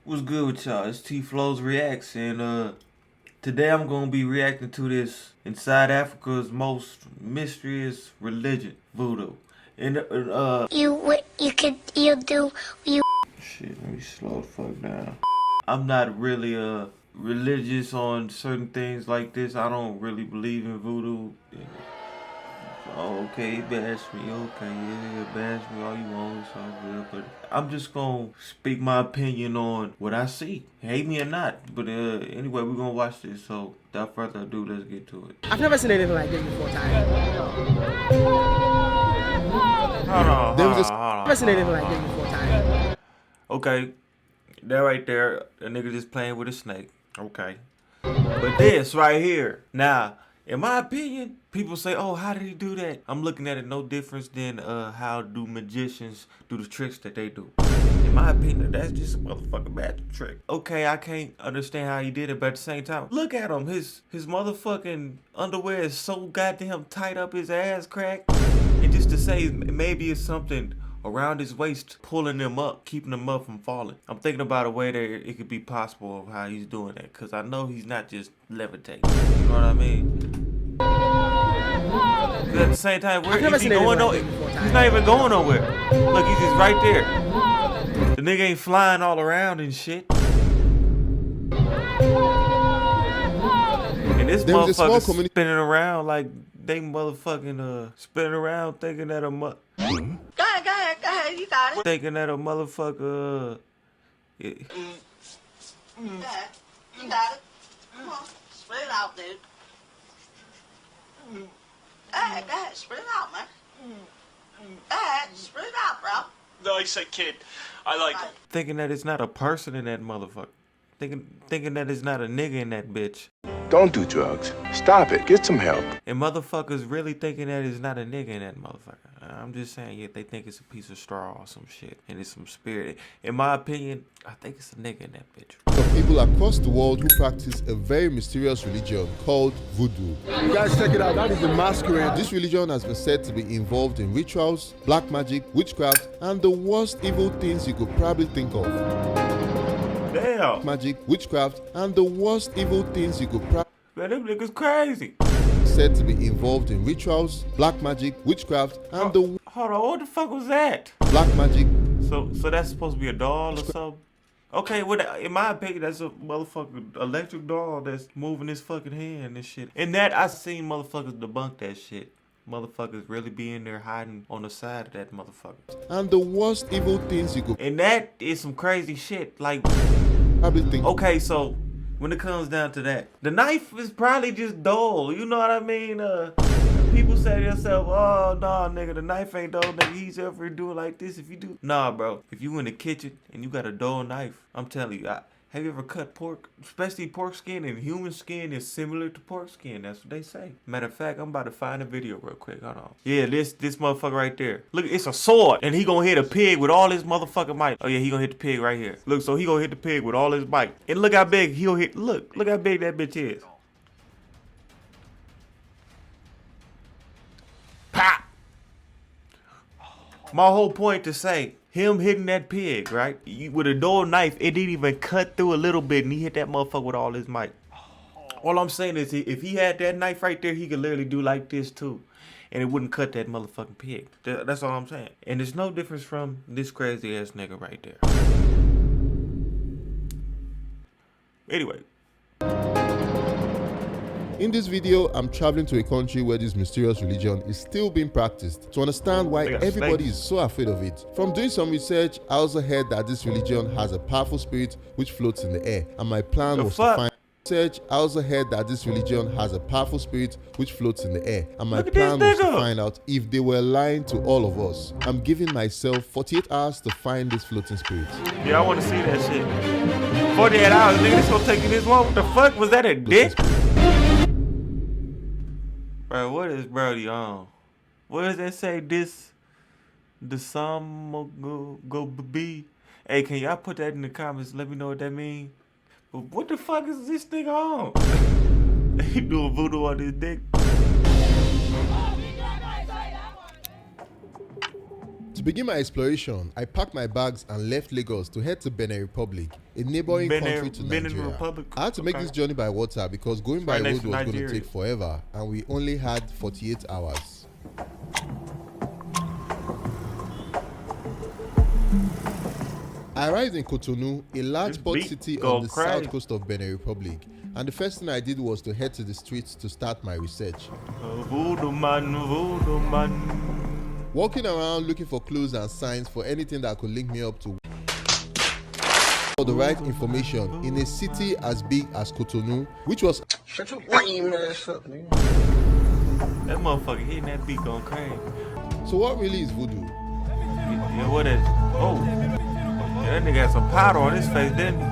What's good with y'all? It's T-Flows Reacts, and today I'm gonna be reacting to this inside Africa's most mysterious religion, Voodoo. And shit, let me slow the fuck down. I'm not really religious on certain things like this. I don't really believe in Voodoo. Oh, okay, bash me. Okay, yeah, bash me all you want. It's all good. But I'm just gonna speak my opinion on what I see. Hate me or not. But anyway, we're gonna watch this. So without further ado, let's get to it. I've never seen anything like this before, Ty. Hold on. I've never seen anything like this before, Ty. Okay, that right there, a nigga just playing with a snake. Okay. But this right here, now, in my opinion, people say, oh, how did he do that? I'm looking at it no difference than how do magicians do the tricks that they do. In my opinion, that's just a motherfucking magic trick. Okay, I can't understand how he did it, but at the same time, look at him. His motherfucking underwear is so goddamn tight up his ass crack. And just to say maybe it's something around his waist, pulling them up, keeping them up from falling. I'm thinking about a way that it could be possible of how he's doing that, because I know he's not just levitating. You know what I mean? At the same time, where is he going? He's not even going nowhere. Look, he's just right there. The nigga ain't flying all around and shit. And this motherfucker spinning around like they motherfucking spinning around thinking that a Go ahead, you got it. Thinking that a motherfucker You got it. Come on, spit it out, dude. Go ahead, spit it out, man. Go ahead, spit it out, bro. Nice kid. I like him. Thinking that it's not a person in that motherfucker. Thinking that it's not a nigga in that bitch. Don't do drugs. Stop it. Get some help. And motherfuckers really thinking that it's not a nigga in that motherfucker. I'm just saying, yeah, they think it's a piece of straw or some shit. And it's some spirit. In my opinion, I think it's a nigga in that bitch. Of people across the world who practice a very mysterious religion called Voodoo. You guys check it out, that is a masquerade. This religion has been said to be involved in rituals, black magic, witchcraft, and the worst evil things you could probably think of. Damn. Magic, witchcraft, and the worst evil things you could probably. Man, them niggas crazy. Said to be involved in rituals, black magic, witchcraft, and the. Hold on, what the fuck was that? Black magic. So that's supposed to be a doll or something? Okay, well, in my opinion, that's a motherfucking electric doll that's moving his fucking hand and shit. And that, I seen motherfuckers debunk that shit. Motherfuckers really be in there hiding on the side of that motherfucker. And the worst evil things you could. And that is some crazy shit. Like, probably think. Okay, so when it comes down to that, the knife is probably just dull. You know what I mean? People say to themselves, oh, nah, nigga, the knife ain't dull. Nigga, he's ever do it like this if you do. Nah, bro. If you in the kitchen and you got a dull knife, I'm telling you, have you ever cut pork? Especially pork skin, and human skin is similar to pork skin. That's what they say. Matter of fact, I'm about to find a video real quick. Hold on. Yeah, this motherfucker right there. Look, it's a sword. And he gonna hit a pig with all his motherfucking might. Oh yeah, he gonna hit the pig right here. Look, so he gonna hit the pig with all his might. And look how big he'll hit. Look how big that bitch is. Pop! My whole point to say, him hitting that pig, right? With a dull knife, it didn't even cut through a little bit, and he hit that motherfucker with all his might. All I'm saying is, if he had that knife right there, he could literally do like this too, and it wouldn't cut that motherfucking pig. That's all I'm saying. And there's no difference from this crazy ass nigga right there. Anyway. In this video, I'm traveling to a country where this mysterious religion is still being practiced to understand why everybody is so afraid of it. From doing some research, I also heard that this religion has a powerful spirit which floats in the air, and my plan was to find out if they were lying to all of us. I'm giving myself 48 hours to find this floating spirit. Yeah, I want to see that shit. 48 hours, nigga, this gonna take you this long. What the fuck? Was that a dick? Bro, what is Brody on? What does that say? The sum go be? Hey, can y'all put that in the comments? Let me know what that means. But what the fuck is this nigga on? He doing voodoo on his dick. To begin my exploration, I packed my bags and left Lagos to head to Benin Republic, a neighboring country to Nigeria. Republic. I had to make this journey by water because going by road was going to take forever, and we only had 48 hours. I arrived in Cotonou, a large port city on the south coast of Benin Republic, and the first thing I did was to head to the streets to start my research. Voodoo man, voodoo man. Walking around looking for clues and signs for anything that could link me up to for the right information in a city as big as Cotonou, which was Shut your lame ass up, nigga. That motherfucker hitting that beat going crazy. So what really is voodoo? Yeah, what is? Oh, yeah, that nigga had some powder on his face, didn't he?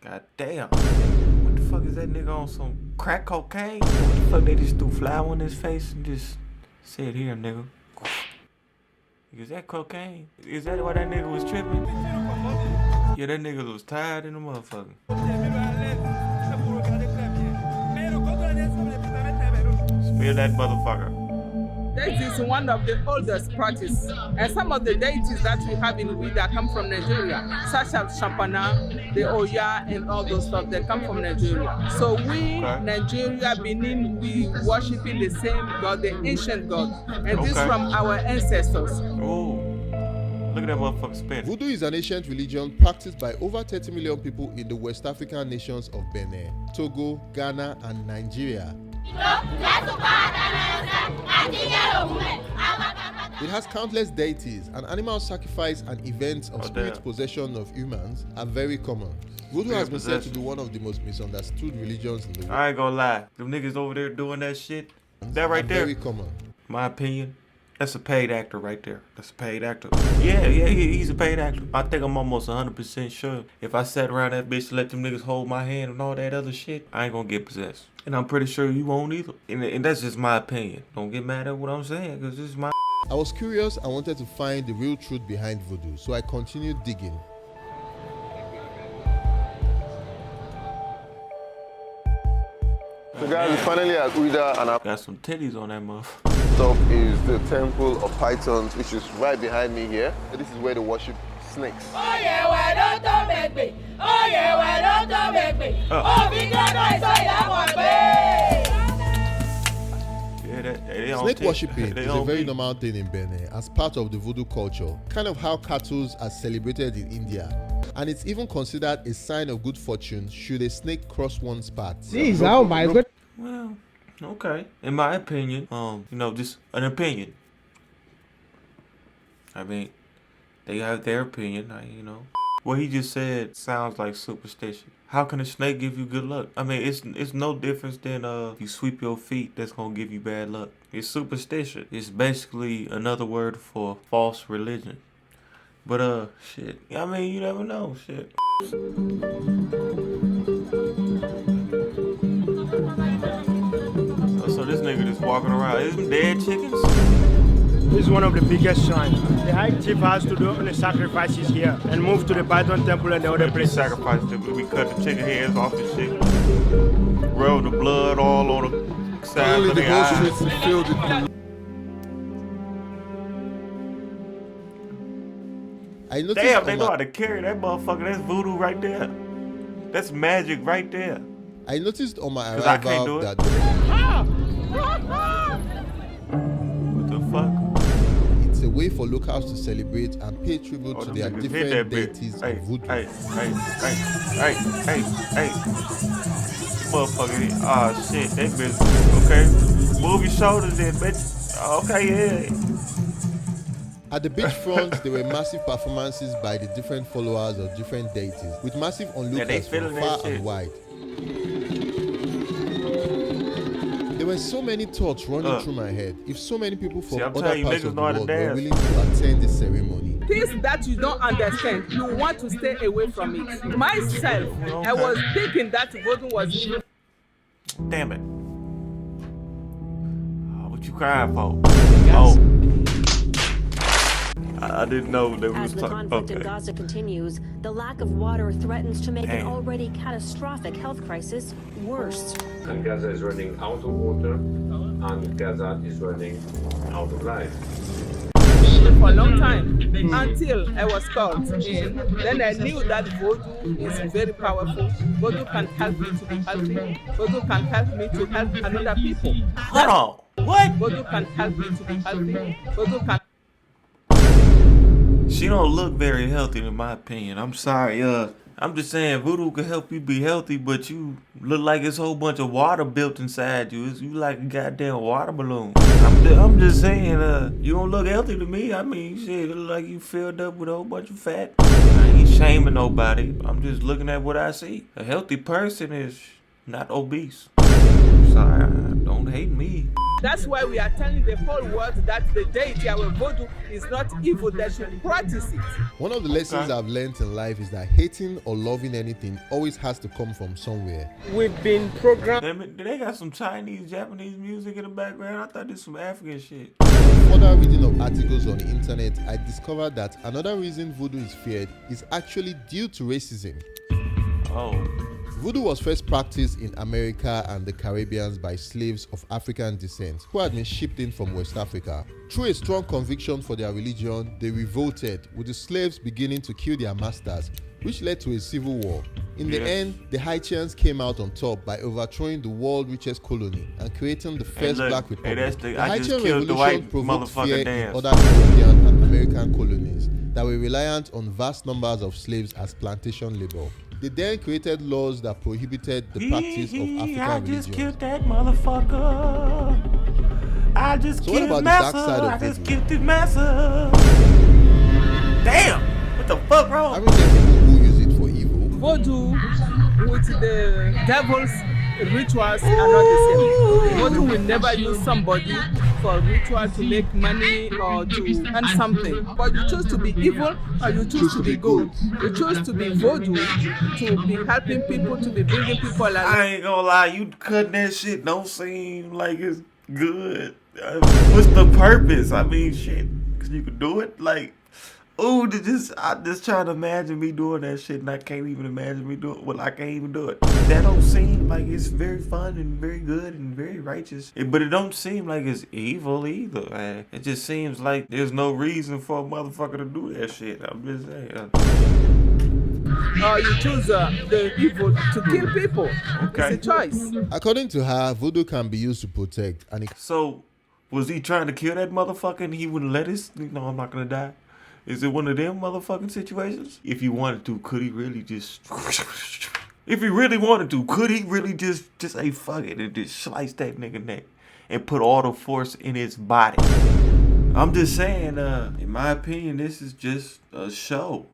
God damn. What the fuck is that nigga on, some crack cocaine? What the fuck, they just threw flour on his face and just said, here, nigga. Is that cocaine? Is that why that nigga was tripping? Yeah, that nigga was tired in the motherfucker. Spill that motherfucker. That is one of the oldest practices, and some of the deities that we have in Ouida come from Nigeria, such as Shampana, the Oya, and all those stuff that come from Nigeria. So we, Nigeria, Benin, we worshiping the same God, the ancient God, and this from our ancestors. Oh, look at that motherfucker spin. Voodoo is an ancient religion practiced by over 30 million people in the West African nations of Benin, Togo, Ghana, and Nigeria. It has countless deities, and animal sacrifice and events of spirit possession of humans are very common. Voodoo has been said to be one of the most misunderstood religions in the world. I ain't gonna lie, them niggas over there doing that shit, that right there, very common. My opinion, that's a paid actor right there. That's a paid actor. Yeah, he's a paid actor. I think I'm almost 100% sure if I sat around that bitch and let them niggas hold my hand and all that other shit, I ain't gonna get possessed. And I'm pretty sure you won't either. And that's just my opinion. Don't get mad at what I'm saying, because this is my... I was curious. I wanted to find the real truth behind voodoo, so I continued digging. So guys, we're finally at Ouida, and our got some titties on that motherfucker. stop is the Temple of Pythons, which is right behind me here. This is where they worship snakes. Oh yeah, why don't make me? Oh yeah, why don't make me? Oh, big God, I saw that one. Snake worshipping is a very normal thing in Benin as part of the voodoo culture, kind of how cattle are celebrated in India. And it's even considered a sign of good fortune should a snake cross one's path. Jeez, oh my god. Well, okay. In my opinion, you know, just an opinion. I mean, they have their opinion, you know. What he just said sounds like superstition. How can a snake give you good luck? I mean, it's no difference than you sweep your feet, that's gonna give you bad luck. It's superstition. It's basically another word for false religion. But shit. I mean, you never know, shit. So this nigga just walking around. Is them dead chickens? This is one of the biggest shrines. The high chief has to do all the sacrifices here and move to the Python temple and the other places. Sacrifice them. We cut the chicken heads off and shit. Roll the blood all on the sides of the eyes. I noticed damn, they know how to carry that motherfucker. That's voodoo right there. That's magic right there. I noticed on my arrival that... What the fuck? It's a way for locals to celebrate and pay tribute to their different deities of voodoo. Hey. Motherfucker, ah shit, that bitch, okay. Move your shoulders in, bitch. Okay, yeah. At the beachfront, there were massive performances by the different followers of different deities, with massive onlookers from far and wide. There were so many thoughts running through my head. If so many people from other parts of the world were willing to attend this ceremony. Things that you don't understand, you want to stay away from it. Myself, I was thinking that voodoo was... Damn it. What you crying for? Oh. I didn't know there was As the conflict in Gaza continues, the lack of water threatens to make an already catastrophic health crisis worse. And Gaza is running out of water, and Gaza is running out of life. for a long time until I was called in. Then I knew that Voodoo is very powerful. Voodoo can help me to be healthy. Voodoo can help me to help another people. Hold on. What? Voodoo can help me to be healthy. Voodoo can. She don't look very healthy in my opinion. I'm sorry. I'm just saying Voodoo can help you be healthy, but you look like it's a whole bunch of water built inside you. You like a goddamn water balloon. I'm just saying, you don't look healthy to me. I mean, shit, it look like you filled up with a whole bunch of fat. I ain't shaming nobody. I'm just looking at what I see. A healthy person is not obese. Sorry, don't hate me. That's why we are telling the whole world that the deity, our Voodoo, is not evil. They should practice it. One of the lessons I've learned in life is that hating or loving anything always has to come from somewhere. We've been programmed. Damn it, they got some Chinese, Japanese music in the background. I thought this was some African shit. Further reading of articles on the internet, I discovered that another reason Voodoo is feared is actually due to racism. Oh. Voodoo was first practiced in America and the Caribbean by slaves of African descent who had been shipped in from West Africa. Through a strong conviction for their religion, they revolted, with the slaves beginning to kill their masters, which led to a civil war. In the end, the Haitians came out on top by overthrowing the world's richest colony and creating the first black republic. The Haitian Revolution provoked fear in other European and American colonies that were reliant on vast numbers of slaves as plantation labor. They then created laws that prohibited the practice of African religions. I just killed that motherfucker. I just killed Massa. I just killed this Massa. Damn! What the fuck wrong? I mean, there are people who use it for evil. Voodoo with the devil's rituals are not the same. Voodoo will never use somebody for ritual to make money or to earn something. But you choose to be evil or you choose to be good. You choose to be Voodoo, to be helping people, to be bringing people along. I ain't gonna lie, you cutting that shit don't seem like it's good. What's the purpose? I mean, shit, cause you could do it. Like, ooh, I just try to imagine me doing that shit, and I can't even imagine me doing it. Well, I can't even do it. That don't seem like it's very fun and very good and very righteous. But it don't seem like it's evil either, man. It just seems like there's no reason for a motherfucker to do that shit. I'm just saying. You choose the evil to kill people. Okay. It's a choice. According to her, Voodoo can be used to protect. So, was he trying to kill that motherfucker and he wouldn't let us? No, I'm not gonna die. Is it one of them motherfucking situations? If he wanted to, could he really just... If he really wanted to, could he really just say fuck it and just slice that nigga neck and put all the force in his body? I'm just saying, in my opinion, this is just a show.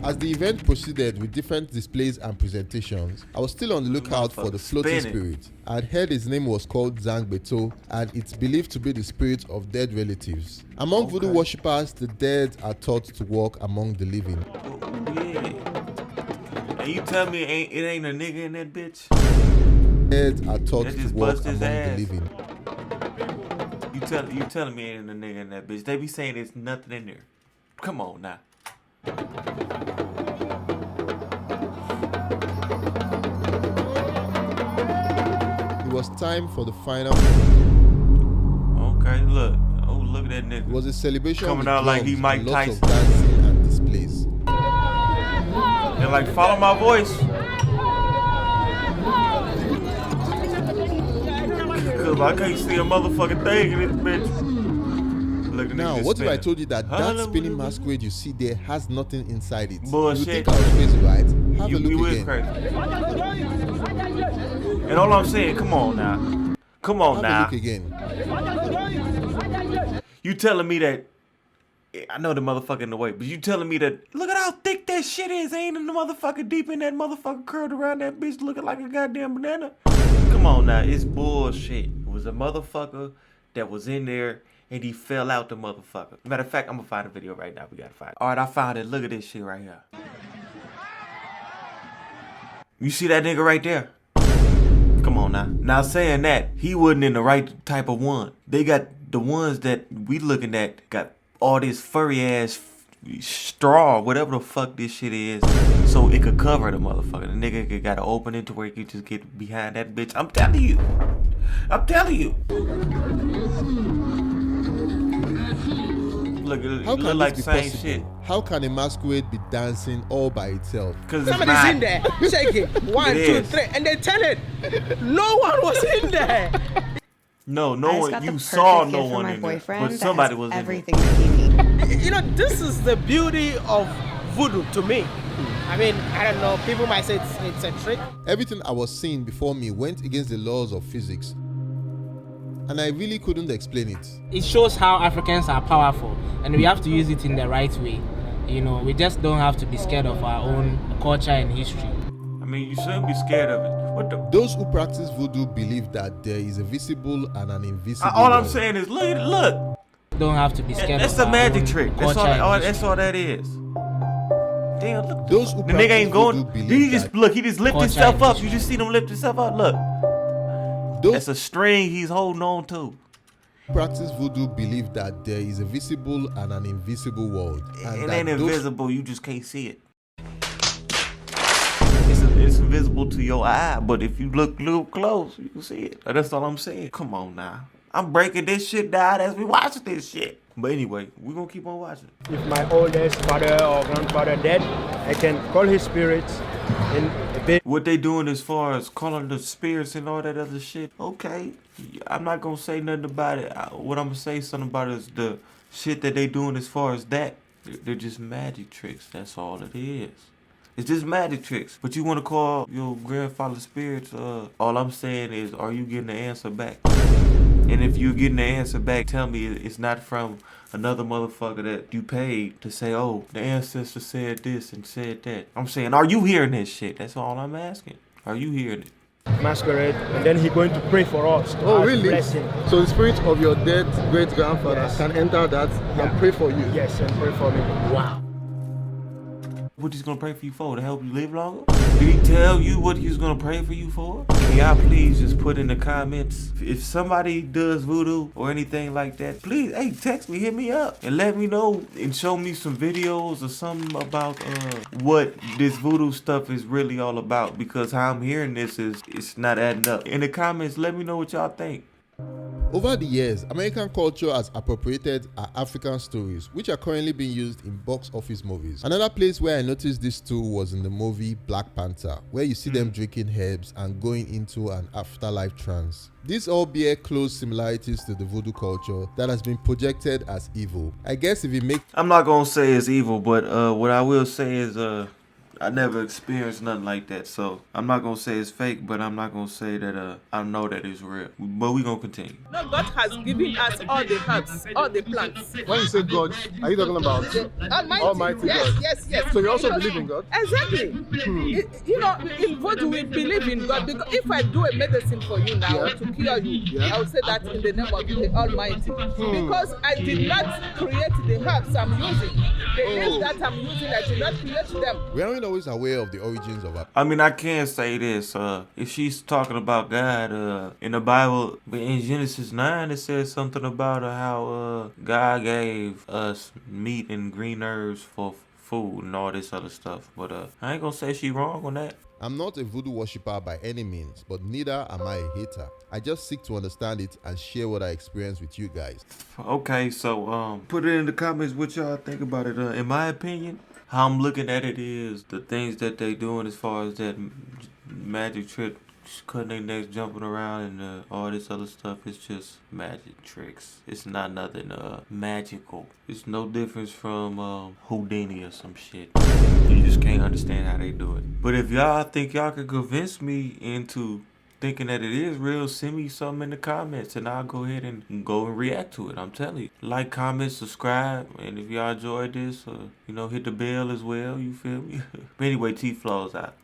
As the event proceeded with different displays and presentations, I was still on the lookout for the floating spirit. I had heard his name was called Zang Beto, and it's believed to be the spirit of dead relatives. Among Voodoo worshippers, the dead are thought to walk among the living. Yeah. And you tell me it ain't a nigga in that bitch? Dead are thought to walk among the living. You telling me ain't a nigga in that bitch? They be saying there's nothing in there. Come on now. It was time for the final. Okay, look. Oh, look at that nigga. It was a celebration coming out like he Mike Tyson. Lots of dancing and displays. They're like, follow my voice. Cause I can't see a motherfucking thing in this bitch. Now, what if I told you that that spinning masquerade you see there has nothing inside it? Bullshit. You think I was crazy, right? Have a look again. Crazy. And all I'm saying, come on now. Come on now. Have a look again. You telling me that, I know the motherfucker in the way, but you telling me that, look at how thick that shit is. Ain't in the motherfucker deep in that motherfucker curled around that bitch looking like a goddamn banana. Come on now, it's bullshit. It was a motherfucker that was in there and he fell out the motherfucker. Matter of fact, I'm gonna find a video right now. We gotta find it. All right, I found it. Look at this shit right here. You see that nigga right there? Come on now. Now saying that, he wasn't in the right type of one. They got the ones that we looking at got all this furry ass straw, whatever the fuck this shit is, so it could cover the motherfucker. The nigga got to open it to where he could just get behind that bitch. I'm telling you. I'm telling you. Look, it How look can like this the be same possible? shit. How can a masquerade be dancing all by itself? Because it's Somebody's not. in there shaking. 1, It 2, is. 3, and they tell it. No one was in there. No I just one. got You the saw perfect no gift for one my in there, boyfriend but that somebody has was in everything that he needs. You know, this is the beauty of voodoo to me. I mean, I don't know. People might say it's a trick. Everything I was seeing before me went against the laws of physics, and I really couldn't explain it. It shows how Africans are powerful, and we have to use it in the right way. You know, we just don't have to be scared of our own culture and history. I mean, you shouldn't be scared of it. What the? Those who practice voodoo believe that there is a visible and an invisible All I'm world. saying is, look. Don't have to be scared That's of a our magic own trick. That's culture and all. history. That's all that is. Damn, look. Those who The nigga ain't practice going. voodoo He believe just that look. He just lift Culture himself and up. history. You just seen him lift himself up. Look. those That's a string he's holding on to. who practice voodoo believe that there is a visible and an invisible world, and It that ain't those invisible. You just can't see it. It's invisible to your eye, but if you look real close, you can see it. That's all I'm saying. Come on now. I'm breaking this shit down as we watch this shit. But anyway, we're gonna keep on watching. If my oldest father or grandfather dead, I can call his spirits in a bit. What they doing as far as calling the spirits and all that other shit, okay. I'm not gonna say nothing about it. What I'm gonna say something about is the shit that they doing as far as that. They're just magic tricks. That's all it is. It's just magic tricks. But you want to call your grandfather's spirits, all I'm saying is, are you getting the answer back? And if you're getting the answer back, tell me it's not from another motherfucker that you paid to say, oh, the ancestor said this and said that. I'm saying, are you hearing this shit? That's all I'm asking. Are you hearing it? Masquerade, and then he's going to pray for us. To Oh, ask really? blessing. So the spirit of your dead great-grandfather Yes. can enter that and pray for you? Yes, and pray for me. Wow. What he's gonna pray for you for? To help you live longer? Did he tell you what he's gonna pray for you for? Can y'all please just put in the comments if somebody does voodoo or anything like that? Please, hey, text me, hit me up, and let me know and show me some videos or something about what this voodoo stuff is really all about. Because how I'm hearing this is it's not adding up. In the comments, let me know what y'all think. Over the years, American culture has appropriated our African stories, which are currently being used in box office movies. Another place where I noticed this too was in the movie Black Panther, where you see them drinking herbs and going into an afterlife trance. These all bear close similarities to the voodoo culture that has been projected as evil. I guess if you make... I'm not gonna say it's evil, but what I will say is I never experienced nothing like that, so I'm not gonna say it's fake, but I'm not gonna say that I know that it's real. But we gonna continue. No, God has given us all the herbs, all the plants. When you say God, are you talking about Almighty God? Yes. So you also believe in God? Exactly. You know, in voodoo we believe in God, because if I do a medicine for you now to cure you, I will say that in the name of the Almighty. Because I did not create the herbs I'm using. The names that I'm using, I did not create them. We aren't always aware of the origins of our... I mean, I can say this. If she's talking about God, in the Bible, but in Genesis 9, it says something about how God gave us meat and green herbs for food and all this other stuff. But I ain't gonna say she wrong on that. I'm not a voodoo worshipper by any means, but neither am I a hater. I just seek to understand it and share what I experience with you guys. Okay, so put it in the comments what y'all think about it. In my opinion, how I'm looking at it is the things that they doing as far as that magic trick, cutting their necks, jumping around, and all this other stuff. It's just magic tricks. It's not nothing magical. It's no difference from Houdini or some shit. You just can't understand how they do it. But if y'all think y'all can convince me into thinking that it is real, send me something in the comments and I'll go ahead and go and react to it. I'm telling you. Like, comment, subscribe, and if y'all enjoyed this, hit the bell as well, you feel me? But anyway, T-Flows out.